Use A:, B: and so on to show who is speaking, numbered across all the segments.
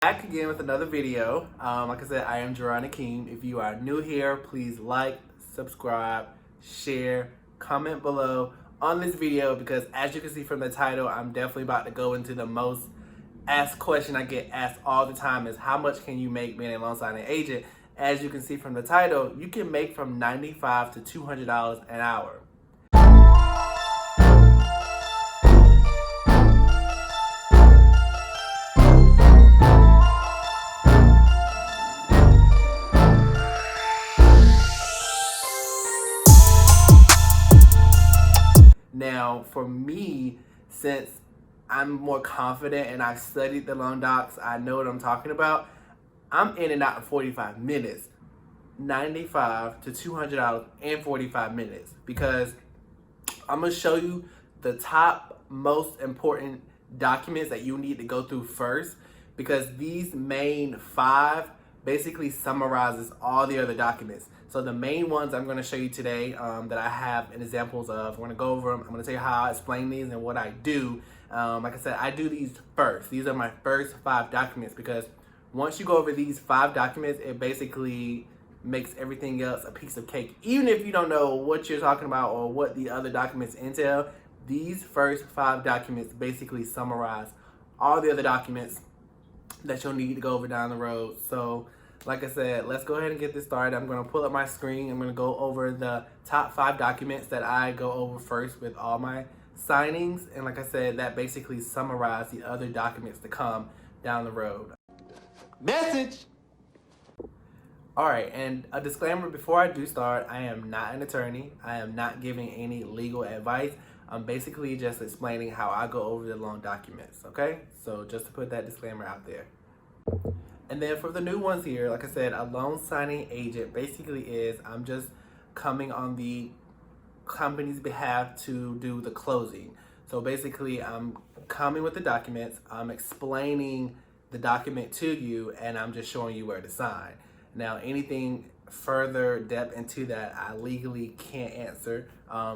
A: Back again with another video. Like I said, I am Jerron Akeem. If you are new here, please like, subscribe, share, comment below on this video, because as you can see from the title, I'm definitely about to go into the most asked question I get asked all the time is how much can you make being a loan signing agent? As you can see from the title, you can make from $95 to $200 an hour. Now, for me, since I'm more confident and I've studied the loan docs, I know what I'm talking about, I'm in and out in 45 minutes. $95 to $200 in 45 minutes, because I'm going to show you the top most important documents that you need to go through first, because these main 5 basically summarizes all the other documents. So the main ones I'm going to show you today that I have examples of, I'm going to go over them. I'm going to tell you how I explain these and what I do. Like I said, I do these first. These are my first 5 documents, because once you go over these 5 documents, it basically makes everything else a piece of cake. Even if you don't know what you're talking about or what the other documents entail, these first 5 documents basically summarize all the other documents that you'll need to go over down the road. So like I said, let's go ahead and get this started. I'm going to pull up my screen. I'm going to go over the top 5 documents that I go over first with all my signings. And like I said, that basically summarizes the other documents to come down the road. Message! Alright, and a disclaimer before I do start, I am not an attorney. I am not giving any legal advice. I'm basically just explaining how I go over the loan documents, okay? So just to put that disclaimer out there. And then for the new ones here, like I said, a loan signing agent basically is, I'm just coming on the company's behalf to do the closing. So basically, I'm coming with the documents, I'm explaining the document to you, and I'm just showing you where to sign. Now, anything further depth into that, I legally can't answer.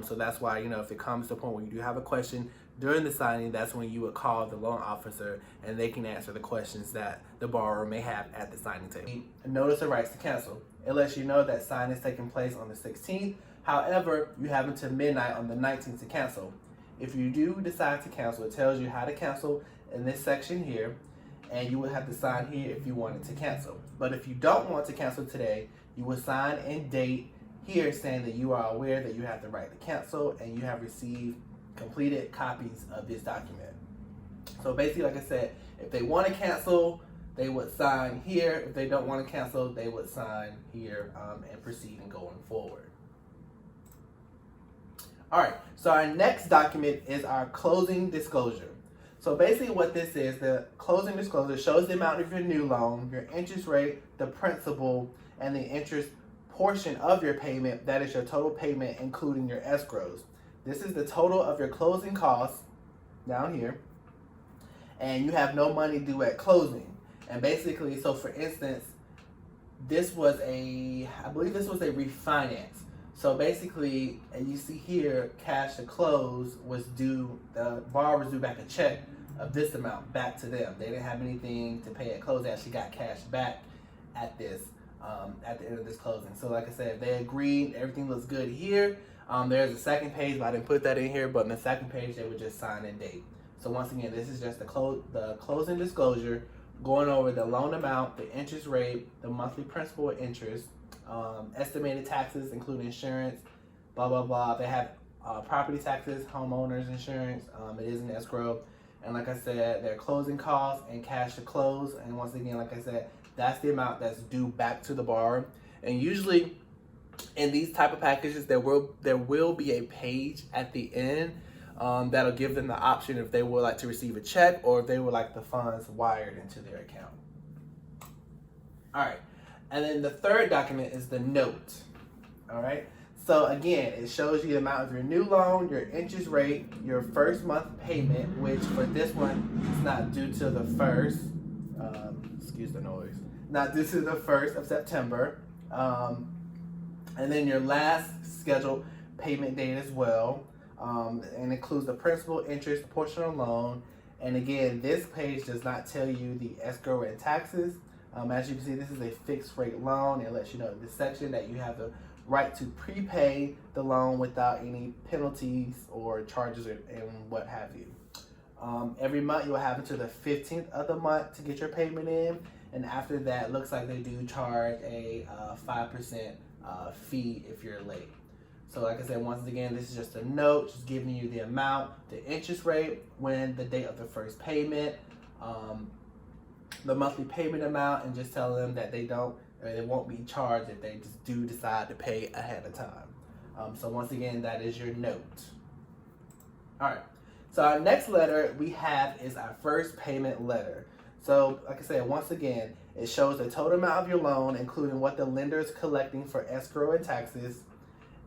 A: So that's why, if it comes to a point where you do have a question during the signing, that's when you would call the loan officer and they can answer the questions that the borrower may have at the signing table. Notice of rights to cancel. It lets you know that signing is taking place on the 16th. However, you have until midnight on the 19th to cancel. If you do decide to cancel, it tells you how to cancel in this section here, and you would have to sign here if you wanted to cancel. But if you don't want to cancel today, you would sign and date here saying that you are aware that you have the right to cancel and you have received completed copies of this document. So basically, like I said, if they want to cancel, they would sign here. If they don't want to cancel, they would sign here and proceed and going forward. All right, so our next document is our closing disclosure. So basically what this is, the closing disclosure shows the amount of your new loan, your interest rate, the principal, and the interest portion of your payment. That is your total payment, including your escrows. This is the total of your closing costs down here, and you have no money due at closing. And basically, so for instance, this was I believe this was a refinance. So basically, and you see here, cash to close was due, the borrower was due back a check of this amount back to them. They didn't have anything to pay at close. They actually got cash back at this, at the end of this closing. So like I said, they agreed, everything looks good here. There's a second page, but I didn't put that in here, but in the second page, they would just sign and date. So once again, this is just the closing disclosure, going over the loan amount, the interest rate, the monthly principal interest, estimated taxes, including insurance, blah, blah, blah. They have property taxes, homeowners insurance, it is an escrow. And like I said, their closing costs and cash to close. And once again, like I said, that's the amount that's due back to the borrower. And usually in these type of packages, there will be a page at the end that'll give them the option if they would like to receive a check or if they would like the funds wired into their account. All right. And then the third document is the note. All right. So again, it shows you the amount of your new loan, your interest rate, your first month payment, which for this one, it's not due to the 1st, excuse the noise, not due to the 1st of September. And then your last scheduled payment date as well. And includes the principal, interest, portion of loan, And again, this page does not tell you the escrow and taxes. As you can see, this is a fixed rate loan. It lets you know in this section that you have the right to prepay the loan without any penalties or charges and what have you. Every month you'll have until the 15th of the month to get your payment in. And after that, looks like they do charge a 5% fee if you're late. So like I said, once again, this is just a note, just giving you the amount, the interest rate, when the date of the first payment, the monthly payment amount, and just tell them that they won't be charged if they just do decide to pay ahead of time. So once again, that is your note. All right. So our next letter we have is our first payment letter. So like I said, once again, it shows the total amount of your loan, including what the lender is collecting for escrow and taxes.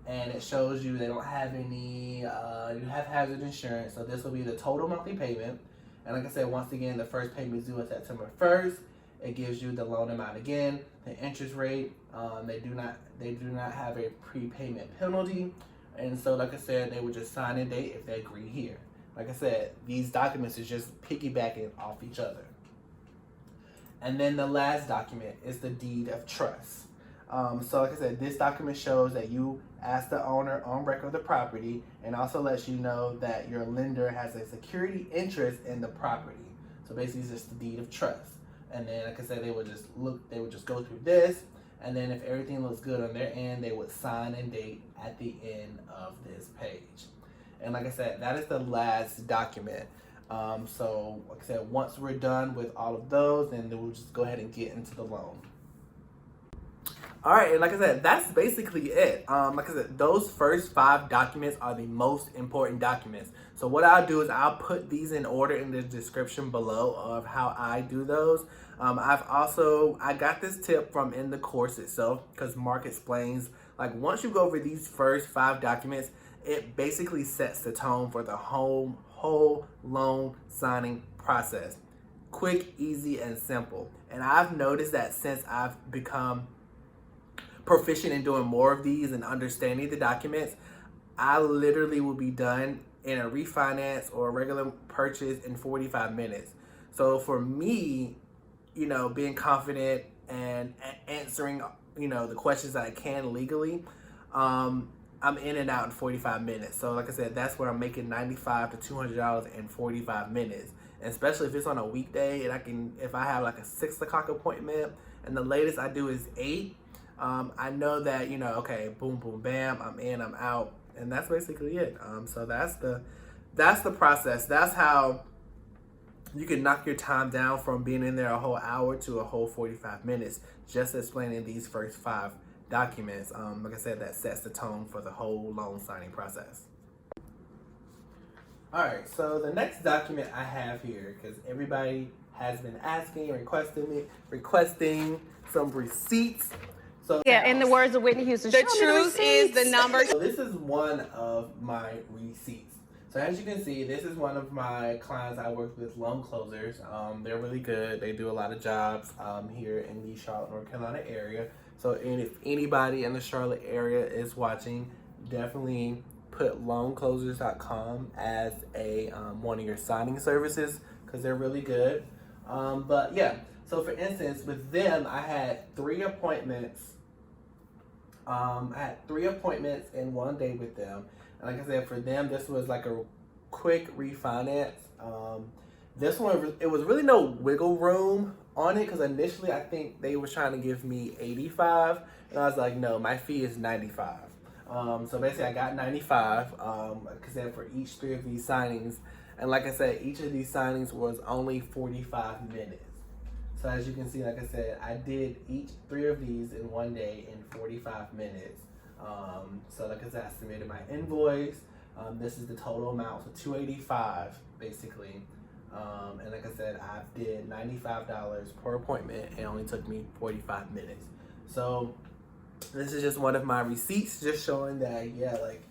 A: And it shows you they don't have any, you have hazard insurance. So this will be the total monthly payment. And like I said, once again, the first payment is due on September 1st. It gives you the loan amount again, the interest rate. They do not have a prepayment penalty. And so like I said, they would just sign a date if they agree here. Like I said, these documents is just piggybacking off each other. And then the last document is the deed of trust. So like I said, this document shows that you asked the owner on record of the property, and also lets you know that your lender has a security interest in the property. So basically it's just the deed of trust. And then like I said, they would just go through this, and then if everything looks good on their end, they would sign and date at the end of this page. And like I said, that is the last document. So like I said, once we're done with all of those, then we'll just go ahead and get into the loan. All right, and like I said, that's basically it. Like I said, those first 5 documents are the most important documents. So what I'll do is I'll put these in order in the description below of how I do those. I got this tip from in the course itself, because Mark explains, like, once you go over these first 5 documents, it basically sets the tone for the whole loan signing process. Quick, easy, and simple. And I've noticed that since I've become proficient in doing more of these and understanding the documents, I literally will be done in a refinance or a regular purchase in 45 minutes. So for me, being confident and answering, the questions that I can legally, I'm in and out in 45 minutes. So like I said, that's where I'm making $95 to $200 in 45 minutes. And especially if it's on a weekday, and if I have like a 6 o'clock appointment and the latest I do is 8, I know that, okay, boom, boom, bam, I'm in, I'm out. And that's basically it. So that's the process. That's how you can knock your time down from being in there a whole hour to a whole 45 minutes, just explaining these first 5 documents. Like I said, that sets the tone for the whole loan signing process. All right, so the next document I have here, because everybody has been asking, requesting some receipts. So
B: yeah, in the words of Whitney Houston,
C: the truth is the number.
A: So this is one of my receipts. So as you can see, this is one of my clients I work with, loan closers. They're really good. They do a lot of jobs here in the Charlotte, North Carolina area. So if anybody in the Charlotte area is watching, definitely put loanclosers.com as a one of your signing services, because they're really good. But yeah, so for instance, with them, I had 3 appointments. In one day with them. And like I said, for them, this was like a quick refinance. This one, it was really no wiggle room on it, because initially I think they were trying to give me $85, and I was like, no, my fee is $95. So basically I got $95, like I said, for each 3 of these signings. And like I said, each of these signings was only 45 minutes. So as you can see, like I said, I did each 3 of these in one day in 45 minutes. So like I said, I submitted my invoice. This is the total amount, so $285 basically. And like I said, I did $95 per appointment. It only took me 45 minutes. So this is just one of my receipts, just showing that, yeah, like,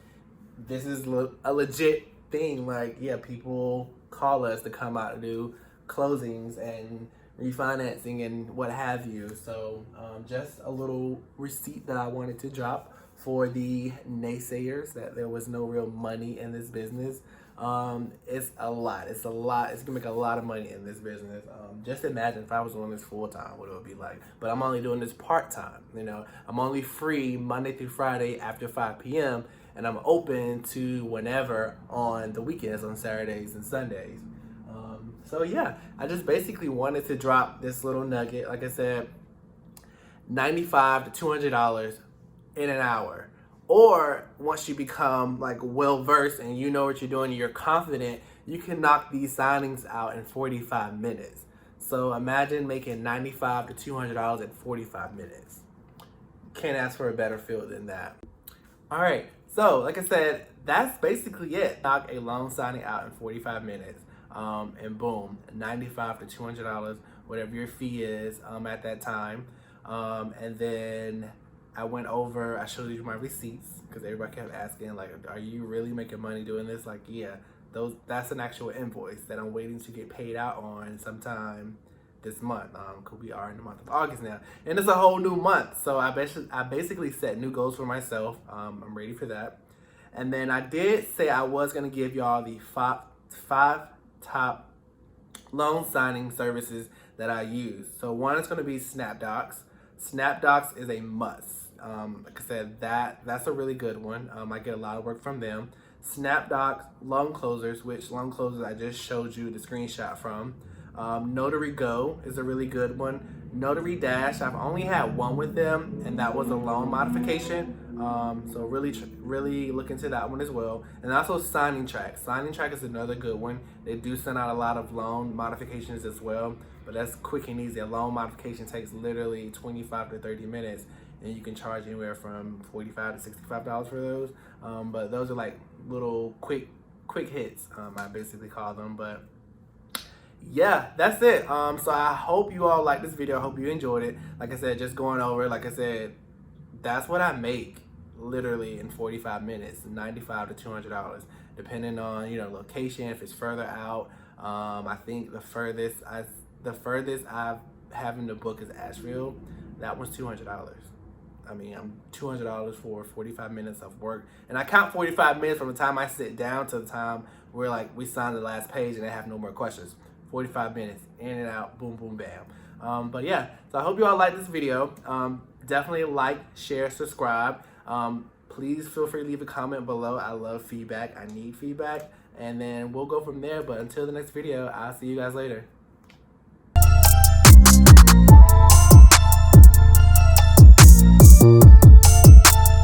A: this is a legit thing. Like, yeah, people call us to come out and do closings and refinancing and what have you. So just a little receipt that I wanted to drop for the naysayers that there was no real money in this business. It's a lot. It's gonna make a lot of money in this business. Just imagine if I was doing this full time, what it would be like. But I'm only doing this part time. You know, I'm only free Monday through Friday after 5 p.m. and I'm open to whenever on the weekends, on Saturdays and Sundays. So yeah, I just basically wanted to drop this little nugget. Like I said, $95 to $200 in an hour. Or once you become like well versed and you know what you're doing and you're confident, you can knock these signings out in 45 minutes. So imagine making $95 to $200 in 45 minutes. Can't ask for a better field than that. All right, so like I said, that's basically it. Knock a loan signing out in 45 minutes. And boom, $95 to $200, whatever your fee is at that time. And then I showed you my receipts because everybody kept asking, like, are you really making money doing this? Like, yeah, that's an actual invoice that I'm waiting to get paid out on sometime this month. Because we are in the month of August now, and it's a whole new month. So I basically set new goals for myself. I'm ready for that. And then I did say I was gonna give y'all the five top loan signing services that I use. So one is gonna be Snapdocs. Snapdocs is a must. Like I said, that's a really good one. I get a lot of work from them. Snapdocs loan closers, which loan closers I just showed you the screenshot from. NotaryGo is a really good one. NotaryDash, I've only had one with them, and that was a loan modification. So really look into that one as well. And also SigningTrac. SigningTrac is another good one. They do send out a lot of loan modifications as well, but that's quick and easy. A loan modification takes literally 25 to 30 minutes, and you can charge anywhere from $45 to $65 for those. But those are like little quick hits, I basically call them. But yeah, that's it. So I hope you all liked this video. I hope you enjoyed it. Like I said, just going over, like I said, that's what I make literally in 45 minutes, $95 to $200, depending on, you know, location. If it's further out, I think the furthest I've having the book is Asheville. That one's $200. I mean, I'm $200 for 45 minutes of work, and I count 45 minutes from the time I sit down to the time where like we sign the last page and I have no more questions. 45 minutes in and out, boom, boom, bam. But yeah, so I hope you all like this video. Definitely like, share, subscribe. Please feel free to leave a comment below. I love feedback. I need feedback. And then we'll go from there. But until the next video, I'll see you guys later.